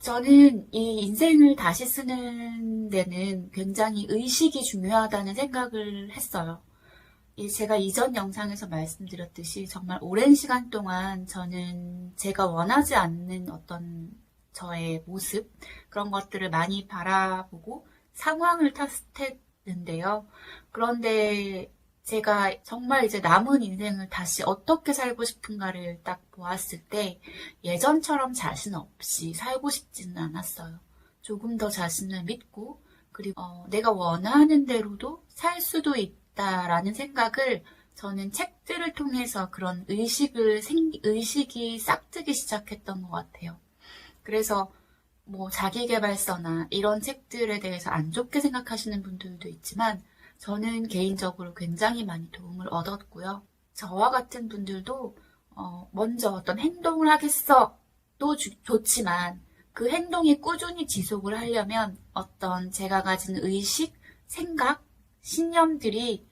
저는 이 인생을 다시 쓰는 데는 굉장히 의식이 중요하다는 생각을 했어요. 제가 이전 영상에서 말씀드렸듯이 정말 오랜 시간 동안 저는 제가 원하지 않는 어떤 저의 모습, 그런 것들을 많이 바라보고 상황을 탓했는데요. 그런데 제가 정말 이제 남은 인생을 다시 어떻게 살고 싶은가를 딱 보았을 때 예전처럼 자신 없이 살고 싶지는 않았어요. 조금 더 자신을 믿고 그리고 내가 원하는 대로도 살 수도 있다라는 생각을 저는 책들을 통해서 그런 의식이 싹트기 시작했던 것 같아요. 그래서 뭐 자기계발서나 이런 책들에 대해서 안 좋게 생각하시는 분들도 있지만 저는 개인적으로 굉장히 많이 도움을 얻었고요. 저와 같은 분들도 먼저 어떤 행동을 하겠어도 좋지만 그 행동이 꾸준히 지속을 하려면 어떤 제가 가진 의식, 생각, 신념들이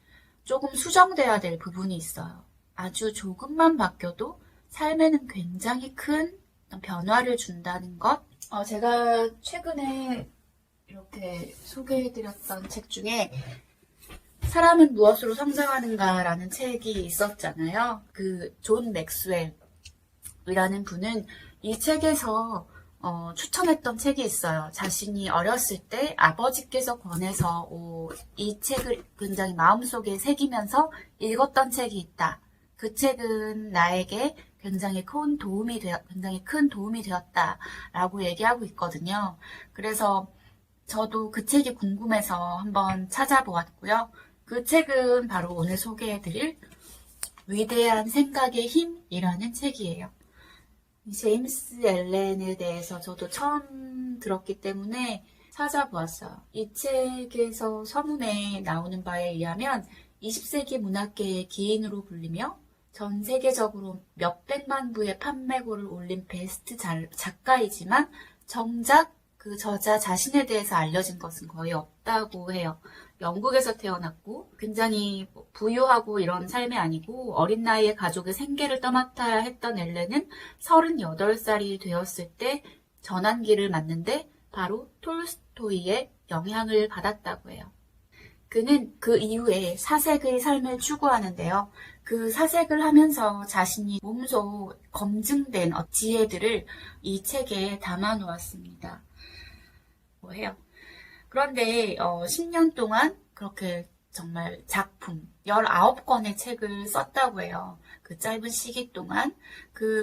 조금 수정돼야 될 부분이 있어요. 아주 조금만 바뀌어도 삶에는 굉장히 큰 변화를 준다는 것. 제가 최근에 이렇게 소개해드렸던 책 중에 사람은 무엇으로 성장하는가라는 책이 있었잖아요. 그 존 맥스웰이라는 분은 이 책에서 추천했던 책이 있어요. 자신이 어렸을 때 아버지께서 권해서 이 책을 굉장히 마음속에 새기면서 읽었던 책이 있다. 그 책은 나에게 굉장히 큰 도움이 되었다라고 얘기하고 있거든요. 그래서 저도 그 책이 궁금해서 한번 찾아보았고요. 그 책은 바로 오늘 소개해드릴 위대한 생각의 힘이라는 책이에요. 제임스 앨런에 대해서 저도 처음 들었기 때문에 찾아보았어요. 이 책에서 서문에 나오는 바에 의하면 20세기 문학계의 기인으로 불리며 전 세계적으로 몇백만 부의 판매고를 올린 베스트 작가이지만 정작 그 저자 자신에 대해서 알려진 것은 거의 없다고 해요. 영국에서 태어났고 굉장히 부유하고 이런 삶이 아니고 어린 나이에 가족의 생계를 떠맡아야 했던 앨런은 38살이 되었을 때 전환기를 맞는데 바로 톨스토이의 영향을 받았다고 해요. 그는 그 이후에 사색의 삶을 추구하는데요. 그 사색을 하면서 자신이 몸소 검증된 지혜들을 이 책에 담아 놓았습니다. 해요. 그런데 10년 동안 그렇게 정말 작품 19권의 책을 썼다고 해요. 그 짧은 시기 동안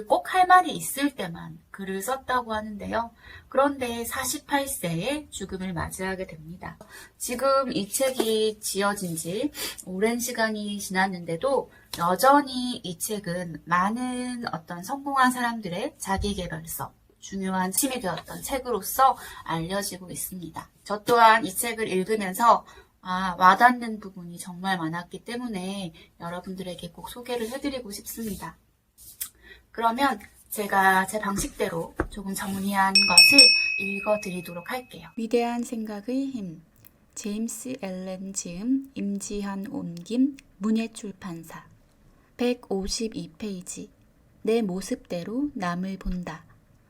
꼭 할 말이 있을 때만 글을 썼다고 하는데요. 그런데 48세에 죽음을 맞이하게 됩니다. 지금 이 책이 지어진 지 오랜 시간이 지났는데도 여전히 이 책은 많은 어떤 성공한 사람들의 자기계발서, 중요한 힘이 되었던 책으로서 알려지고 있습니다. 저 또한 이 책을 읽으면서 와닿는 부분이 정말 많았기 때문에 여러분들에게 꼭 소개를 해드리고 싶습니다. 그러면 제가 제 방식대로 조금 정리한 것을 읽어드리도록 할게요. 위대한 생각의 힘. 제임스 앨런 지음, 임지한 옮김, 문예출판사. 152페이지. 내 모습대로 남을 본다.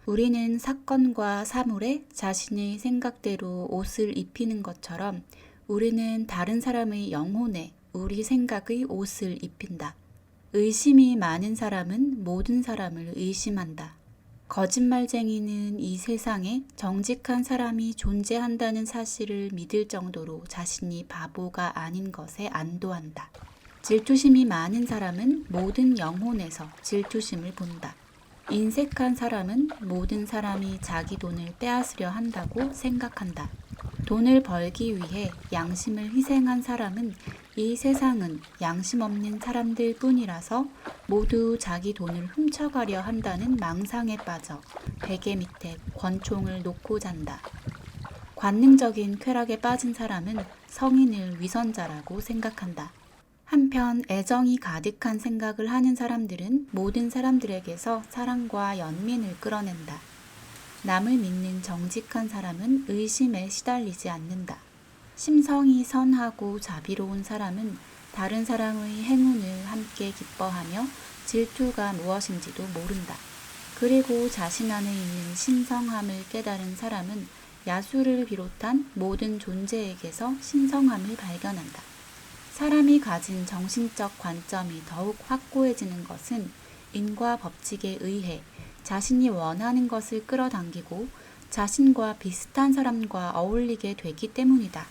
우리는 사건과 사물에 자신의 생각대로 옷을 입히는 것처럼 우리는 다른 사람의 영혼에 우리 생각의 옷을 입힌다. 의심이 많은 사람은 모든 사람을 의심한다. 거짓말쟁이는 이 세상에 정직한 사람이 존재한다는 사실을 믿을 정도로 자신이 바보가 아닌 것에 안도한다. 질투심이 많은 사람은 모든 영혼에서 질투심을 본다. 인색한 사람은 모든 사람이 자기 돈을 빼앗으려 한다고 생각한다. 돈을 벌기 위해 양심을 희생한 사람은 이 세상은 양심 없는 사람들 뿐이라서 모두 자기 돈을 훔쳐가려 한다는 망상에 빠져 베개 밑에 권총을 놓고 잔다. 관능적인 쾌락에 빠진 사람은 성인을 위선자라고 생각한다. 한편 애정이 가득한 생각을 하는 사람들은 모든 사람들에게서 사랑과 연민을 끌어낸다. 남을 믿는 정직한 사람은 의심에 시달리지 않는다. 심성이 선하고 자비로운 사람은 다른 사람의 행운을 함께 기뻐하며 질투가 무엇인지도 모른다. 그리고 자신 안에 있는 신성함을 깨달은 사람은 야수를 비롯한 모든 존재에게서 신성함을 발견한다. 사람이 가진 정신적 관점이 더욱 확고해지는 것은 인과 법칙에 의해 자신이 원하는 것을 끌어당기고 자신과 비슷한 사람과 어울리게 되기 때문이다.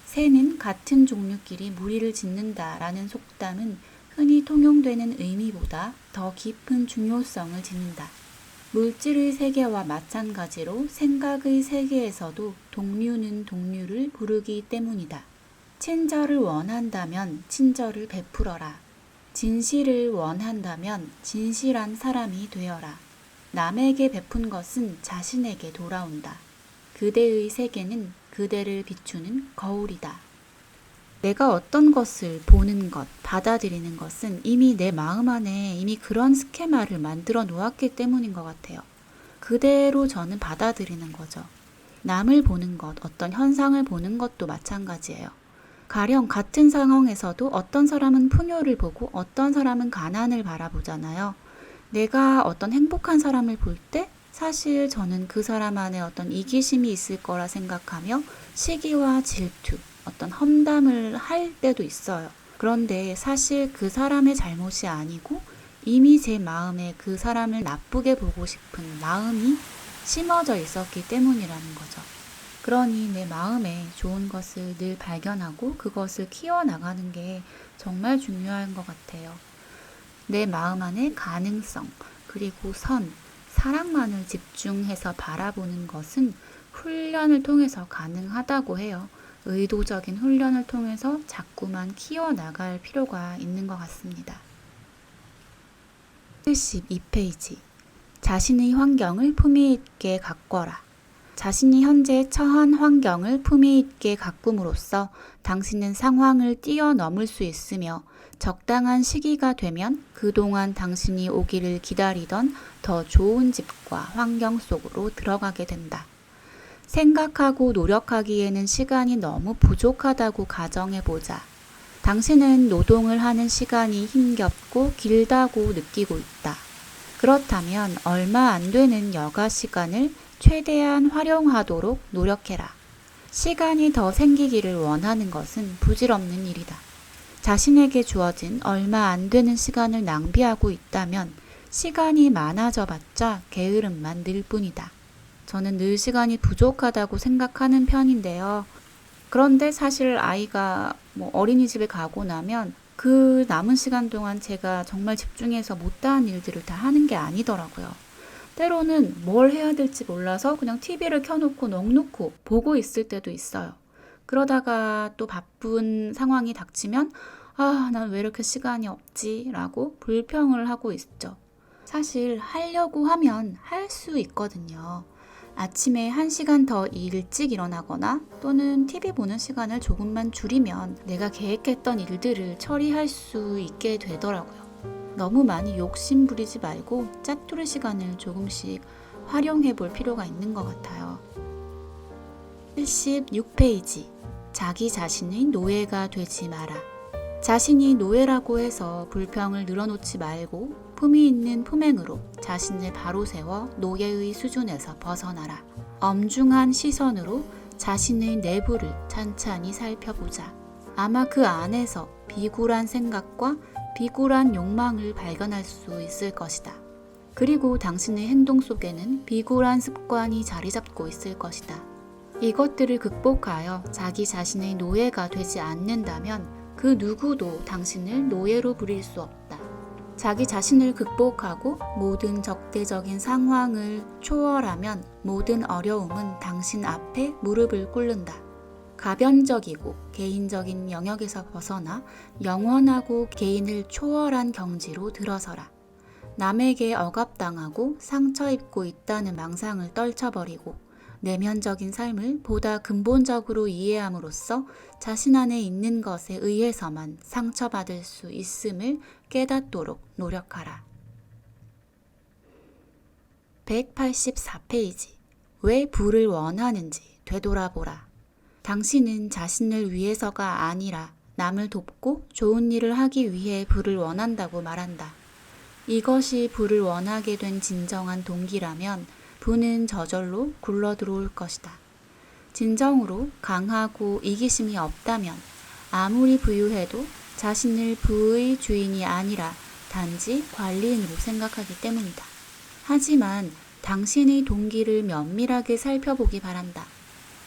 새는 같은 종류끼리 무리를 짓는다라는 속담은 흔히 통용되는 의미보다 더 깊은 중요성을 지닌다. 물질의 세계와 마찬가지로 생각의 세계에서도 동류는 동류를 부르기 때문이다. 친절을 원한다면 친절을 베풀어라. 진실을 원한다면 진실한 사람이 되어라. 남에게 베푼 것은 자신에게 돌아온다. 그대의 세계는 그대를 비추는 거울이다. 내가 어떤 것을 보는 것, 받아들이는 것은 이미 내 마음 안에 이미 그런 스케마를 만들어 놓았기 때문인 것 같아요. 그대로 저는 받아들이는 거죠. 남을 보는 것, 어떤 현상을 보는 것도 마찬가지예요. 가령 같은 상황에서도 어떤 사람은 풍요를 보고 어떤 사람은 가난을 바라보잖아요. 내가 어떤 행복한 사람을 볼 때 사실 저는 그 사람 안에 어떤 이기심이 있을 거라 생각하며 시기와 질투, 어떤 험담을 할 때도 있어요. 그런데 사실 그 사람의 잘못이 아니고 이미 제 마음에 그 사람을 나쁘게 보고 싶은 마음이 심어져 있었기 때문이라는 거죠. 그러니 내 마음에 좋은 것을 늘 발견하고 그것을 키워나가는 게 정말 중요한 것 같아요. 내 마음 안에 가능성, 그리고 선, 사랑만을 집중해서 바라보는 것은 훈련을 통해서 가능하다고 해요. 의도적인 훈련을 통해서 자꾸만 키워나갈 필요가 있는 것 같습니다. 72페이지. 자신의 환경을 품위 있게 가꿔라. 자신이 현재 처한 환경을 품위 있게 가꿈으로써 당신은 상황을 뛰어넘을 수 있으며 적당한 시기가 되면 그동안 당신이 오기를 기다리던 더 좋은 집과 환경 속으로 들어가게 된다. 생각하고 노력하기에는 시간이 너무 부족하다고 가정해보자. 당신은 노동을 하는 시간이 힘겹고 길다고 느끼고 있다. 그렇다면 얼마 안 되는 여가 시간을 최대한 활용하도록 노력해라. 시간이 더 생기기를 원하는 것은 부질없는 일이다. 자신에게 주어진 얼마 안 되는 시간을 낭비하고 있다면 시간이 많아져 봤자 게으름만 늘 뿐이다. 저는 늘 시간이 부족하다고 생각하는 편인데요. 그런데 사실 아이가 어린이집에 가고 나면 그 남은 시간 동안 제가 정말 집중해서 못다한 일들을 다 하는 게 아니더라고요. 때로는 뭘 해야 될지 몰라서 그냥 TV를 켜놓고 넋놓고 보고 있을 때도 있어요. 그러다가 또 바쁜 상황이 닥치면 난 왜 이렇게 시간이 없지? 라고 불평을 하고 있죠. 사실 하려고 하면 할 수 있거든요. 아침에 1시간 더 일찍 일어나거나 또는 TV 보는 시간을 조금만 줄이면 내가 계획했던 일들을 처리할 수 있게 되더라고요. 너무 많이 욕심 부리지 말고 짜투리 시간을 조금씩 활용해 볼 필요가 있는 것 같아요. 76페이지. 자기 자신의 노예가 되지 마라. 자신이 노예라고 해서 불평을 늘어놓지 말고 품위 있는 품행으로 자신을 바로 세워 노예의 수준에서 벗어나라. 엄중한 시선으로 자신의 내부를 찬찬히 살펴보자. 아마 그 안에서 비굴한 생각과 비굴한 욕망을 발견할 수 있을 것이다. 그리고 당신의 행동 속에는 비굴한 습관이 자리 잡고 있을 것이다. 이것들을 극복하여 자기 자신의 노예가 되지 않는다면 그 누구도 당신을 노예로 부릴 수 없다. 자기 자신을 극복하고 모든 적대적인 상황을 초월하면 모든 어려움은 당신 앞에 무릎을 꿇는다. 가변적이고 개인적인 영역에서 벗어나 영원하고 개인을 초월한 경지로 들어서라. 남에게 억압당하고 상처 입고 있다는 망상을 떨쳐버리고 내면적인 삶을 보다 근본적으로 이해함으로써 자신 안에 있는 것에 의해서만 상처받을 수 있음을 깨닫도록 노력하라. 184페이지. 왜 부를 원하는지 되돌아보라. 당신은 자신을 위해서가 아니라 남을 돕고 좋은 일을 하기 위해 부를 원한다고 말한다. 이것이 부를 원하게 된 진정한 동기라면 부는 저절로 굴러 들어올 것이다. 진정으로 강하고 이기심이 없다면 아무리 부유해도 자신을 부의 주인이 아니라 단지 관리인으로 생각하기 때문이다. 하지만 당신의 동기를 면밀하게 살펴보기 바란다.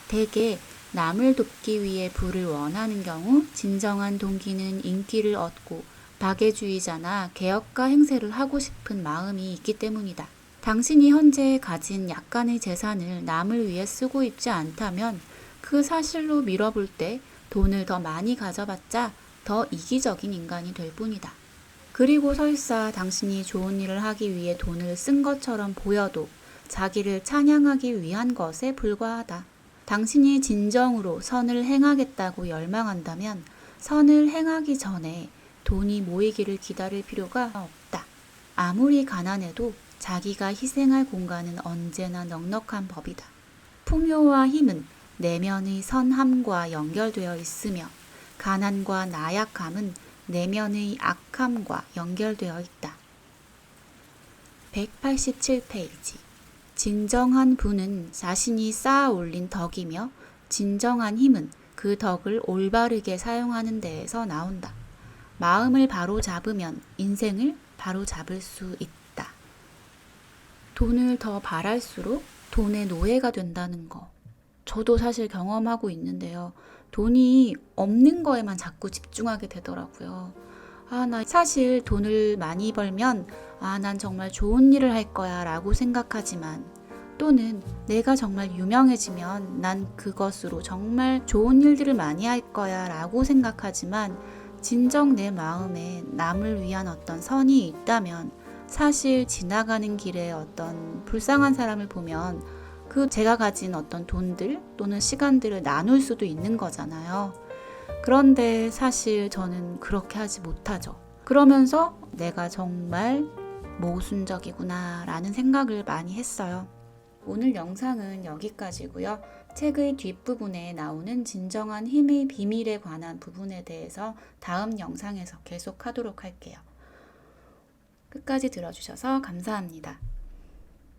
대개 남을 돕기 위해 부를 원하는 경우 진정한 동기는 인기를 얻고 박애주의자나 개혁가 행세를 하고 싶은 마음이 있기 때문이다. 당신이 현재 가진 약간의 재산을 남을 위해 쓰고 있지 않다면 그 사실로 밀어볼 때 돈을 더 많이 가져봤자 더 이기적인 인간이 될 뿐이다. 그리고 설사 당신이 좋은 일을 하기 위해 돈을 쓴 것처럼 보여도 자기를 찬양하기 위한 것에 불과하다. 당신이 진정으로 선을 행하겠다고 열망한다면 선을 행하기 전에 돈이 모이기를 기다릴 필요가 없다. 아무리 가난해도 자기가 희생할 공간은 언제나 넉넉한 법이다. 풍요와 힘은 내면의 선함과 연결되어 있으며 가난과 나약함은 내면의 악함과 연결되어 있다. 187페이지. 진정한 부는 자신이 쌓아 올린 덕이며 진정한 힘은 그 덕을 올바르게 사용하는 데에서 나온다. 마음을 바로 잡으면 인생을 바로 잡을 수 있다. 돈을 더 바랄수록 돈의 노예가 된다는 거. 저도 사실 경험하고 있는데요. 돈이 없는 거에만 자꾸 집중하게 되더라고요. 나 사실 돈을 많이 벌면 난 정말 좋은 일을 할 거야 라고 생각하지만, 또는 내가 정말 유명해지면 난 그것으로 정말 좋은 일들을 많이 할 거야 라고 생각하지만, 진정 내 마음에 남을 위한 어떤 선이 있다면 사실 지나가는 길에 어떤 불쌍한 사람을 보면 제가 가진 어떤 돈들 또는 시간들을 나눌 수도 있는 거잖아요. 그런데 사실 저는 그렇게 하지 못하죠. 그러면서 내가 정말 모순적이구나 라는 생각을 많이 했어요. 오늘 영상은 여기까지고요. 책의 뒷부분에 나오는 진정한 힘의 비밀에 관한 부분에 대해서 다음 영상에서 계속하도록 할게요. 끝까지 들어주셔서 감사합니다.